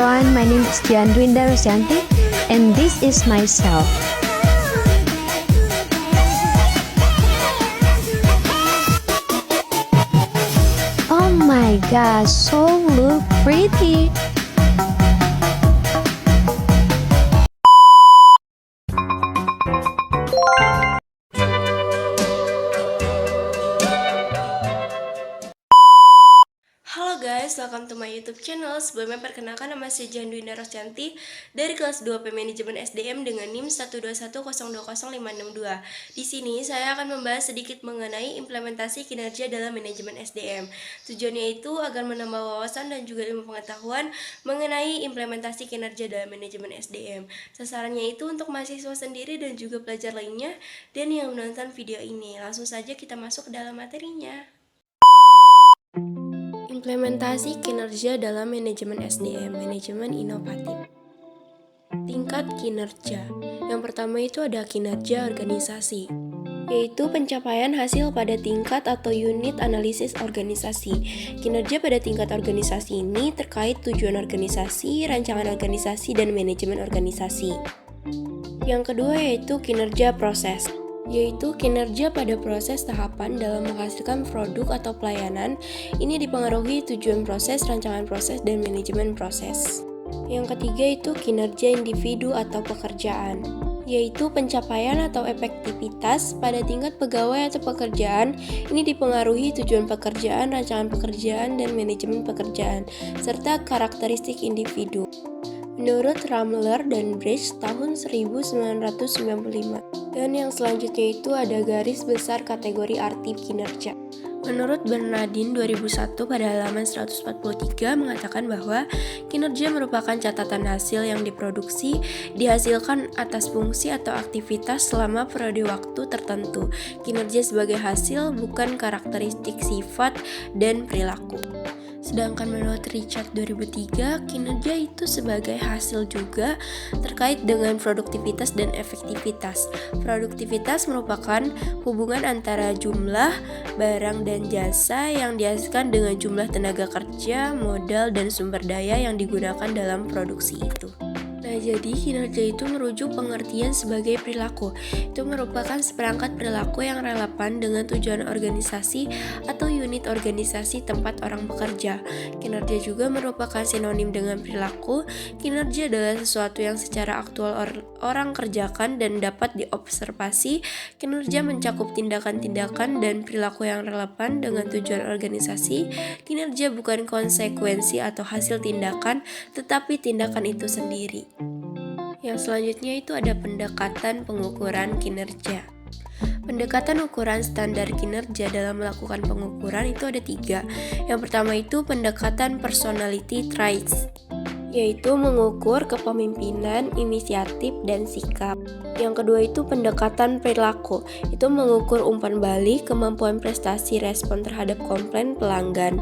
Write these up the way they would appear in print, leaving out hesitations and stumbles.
everyone, my name is Diandwinda Rosyanti and this is myself. Oh my gosh, so look pretty. Halo guys, welcome to my YouTube channel. Sebelumnya perkenalkan, nama saya Diandwinda Rosyanti dari kelas 2P Manajemen SDM dengan NIM 121020562. Di sini saya akan membahas sedikit mengenai implementasi kinerja dalam manajemen SDM. Tujuannya itu agar menambah wawasan dan juga ilmu pengetahuan mengenai implementasi kinerja dalam manajemen SDM. Sasarannya itu untuk mahasiswa sendiri dan juga pelajar lainnya dan yang menonton video ini. Langsung saja kita masuk ke dalam materinya. Implementasi kinerja dalam manajemen SDM, manajemen inovatif. Tingkat kinerja. Yang pertama itu ada kinerja organisasi, yaitu pencapaian hasil pada tingkat atau unit analisis organisasi. Kinerja pada tingkat organisasi ini terkait tujuan organisasi, rancangan organisasi, dan manajemen organisasi. Yang kedua yaitu kinerja proses, yaitu kinerja pada proses tahapan dalam menghasilkan produk atau pelayanan. Ini dipengaruhi tujuan proses, rancangan proses, dan manajemen proses. Yang ketiga itu kinerja individu atau pekerjaan, yaitu pencapaian atau efektivitas pada tingkat pegawai atau pekerjaan. Ini dipengaruhi tujuan pekerjaan, rancangan pekerjaan, dan manajemen pekerjaan, serta karakteristik individu. Menurut Ramler dan Bridge tahun 1995. Dan yang selanjutnya itu ada garis besar kategori arti kinerja. Menurut Bernardin 2001 pada halaman 143 mengatakan bahwa kinerja merupakan catatan hasil yang dihasilkan atas fungsi atau aktivitas selama periode waktu tertentu. Kinerja sebagai hasil bukan karakteristik sifat dan perilaku. Sedangkan menurut Richard 2003, kinerja itu sebagai hasil juga terkait dengan produktivitas dan efektivitas. Produktivitas merupakan hubungan antara jumlah barang dan jasa yang dihasilkan dengan jumlah tenaga kerja, modal, dan sumber daya yang digunakan dalam produksi itu. Nah, jadi kinerja itu merujuk pengertian sebagai perilaku. Itu merupakan seperangkat perilaku yang relevan dengan tujuan organisasi atau unit organisasi tempat orang bekerja. Kinerja juga merupakan sinonim dengan perilaku. Kinerja adalah sesuatu yang secara aktual orang kerjakan dan dapat diobservasi. Kinerja mencakup tindakan-tindakan dan perilaku yang relevan dengan tujuan organisasi. Kinerja bukan konsekuensi atau hasil tindakan, tetapi tindakan itu sendiri. Yang selanjutnya itu ada pendekatan pengukuran kinerja. Pendekatan ukuran standar kinerja dalam melakukan pengukuran itu ada 3. Yang pertama itu pendekatan personality traits, yaitu mengukur kepemimpinan, inisiatif, dan sikap. Yang kedua itu pendekatan perilaku, itu mengukur umpan balik, kemampuan prestasi respon terhadap komplain pelanggan.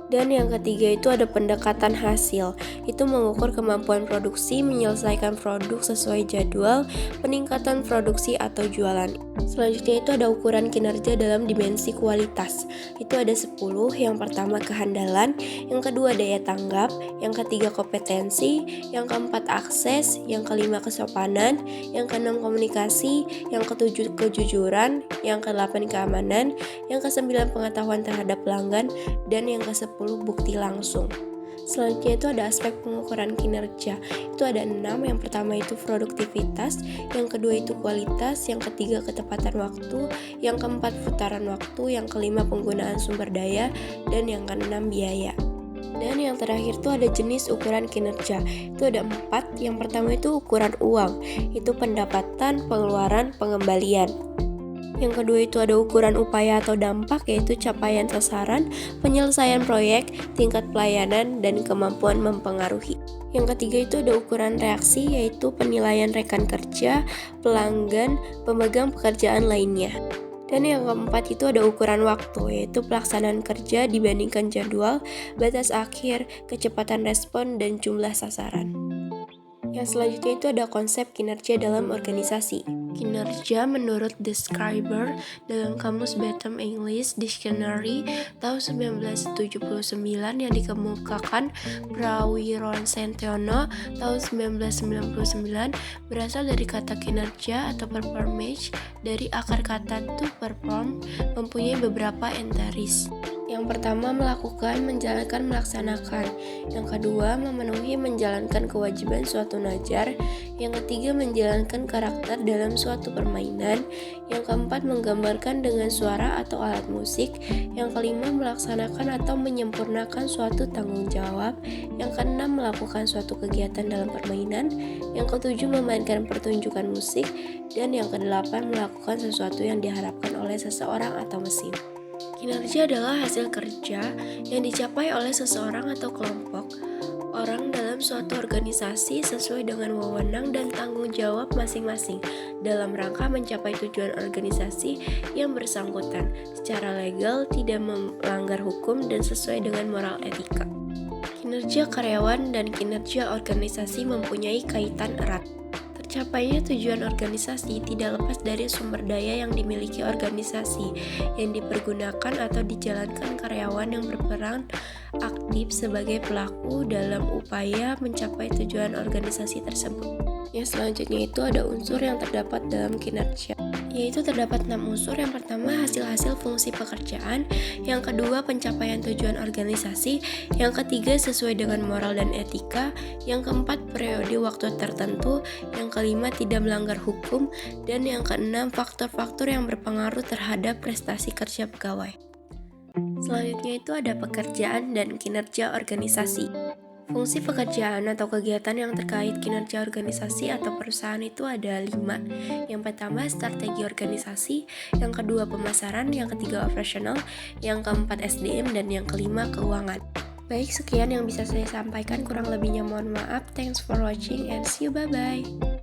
Dan yang ketiga itu ada pendekatan hasil, itu mengukur kemampuan produksi, menyelesaikan produk sesuai jadwal, peningkatan produksi atau jualan. Selanjutnya itu ada ukuran kinerja dalam dimensi kualitas, itu ada 10. Yang pertama kehandalan, yang kedua daya tanggap, yang ketiga kompetensi, yang keempat akses, yang kelima kesopanan, yang keenam komunikasi, yang ketujuh kejujuran, yang kedelapan keamanan, yang kesembilan pengetahuan terhadap pelanggan, dan yang ke-10 bukti langsung. Selanjutnya itu ada aspek pengukuran kinerja. Itu ada 6. Yang pertama itu produktivitas, yang kedua itu kualitas, yang ketiga ketepatan waktu, yang keempat putaran waktu, yang kelima penggunaan sumber daya, dan yang keenam biaya. Dan yang terakhir itu ada jenis ukuran kinerja. Itu ada 4. Yang pertama itu ukuran uang, itu pendapatan, pengeluaran, pengembalian. Yang kedua itu ada ukuran upaya atau dampak, yaitu capaian sasaran, penyelesaian proyek, tingkat pelayanan, dan kemampuan mempengaruhi. Yang ketiga itu ada ukuran reaksi, yaitu penilaian rekan kerja, pelanggan, pemegang pekerjaan lainnya. Dan yang keempat itu ada ukuran waktu, yaitu pelaksanaan kerja dibandingkan jadwal, batas akhir, kecepatan respon, dan jumlah sasaran. Yang selanjutnya itu ada konsep kinerja dalam organisasi. Kinerja menurut Describer dalam Kamus Better English Dictionary tahun 1979 yang dikemukakan Prawiron Sentiono tahun 1999 berasal dari kata kinerja atau performance dari akar kata to perform, mempunyai beberapa entities. Yang pertama, melakukan, menjalankan, melaksanakan. Yang kedua, memenuhi, menjalankan kewajiban suatu najar. Yang ketiga, menjalankan karakter dalam suatu permainan. Yang keempat, menggambarkan dengan suara atau alat musik. Yang kelima, melaksanakan atau menyempurnakan suatu tanggung jawab. Yang keenam, melakukan suatu kegiatan dalam permainan. Yang ketujuh, memainkan pertunjukan musik. Dan yang kedelapan, melakukan sesuatu yang diharapkan oleh seseorang atau mesin. Kinerja adalah hasil kerja yang dicapai oleh seseorang atau kelompok orang dalam suatu organisasi sesuai dengan wewenang dan tanggung jawab masing-masing dalam rangka mencapai tujuan organisasi yang bersangkutan secara legal, tidak melanggar hukum, dan sesuai dengan moral etika. Kinerja karyawan dan kinerja organisasi mempunyai kaitan erat. Tercapainya tujuan organisasi tidak lepas dari sumber daya yang dimiliki organisasi yang dipergunakan atau dijalankan karyawan yang berperan aktif sebagai pelaku dalam upaya mencapai tujuan organisasi tersebut. Yang selanjutnya itu ada unsur yang terdapat dalam kinerja, yaitu terdapat 6 unsur. Yang pertama, hasil-hasil fungsi pekerjaan. Yang kedua, pencapaian tujuan organisasi. Yang ketiga, sesuai dengan moral dan etika. Yang keempat, periode waktu tertentu. Yang kelima, tidak melanggar hukum. Dan yang keenam, faktor-faktor yang berpengaruh terhadap prestasi kerja pegawai. Selanjutnya itu ada pekerjaan dan kinerja organisasi. Fungsi pekerjaan atau kegiatan yang terkait kinerja organisasi atau perusahaan itu ada 5. Yang pertama, strategi organisasi. Yang kedua, pemasaran. Yang ketiga, operasional. Yang keempat, SDM. Dan yang kelima, keuangan. Baik, sekian yang bisa saya sampaikan. Kurang lebihnya mohon maaf. Thanks for watching and see you, bye-bye.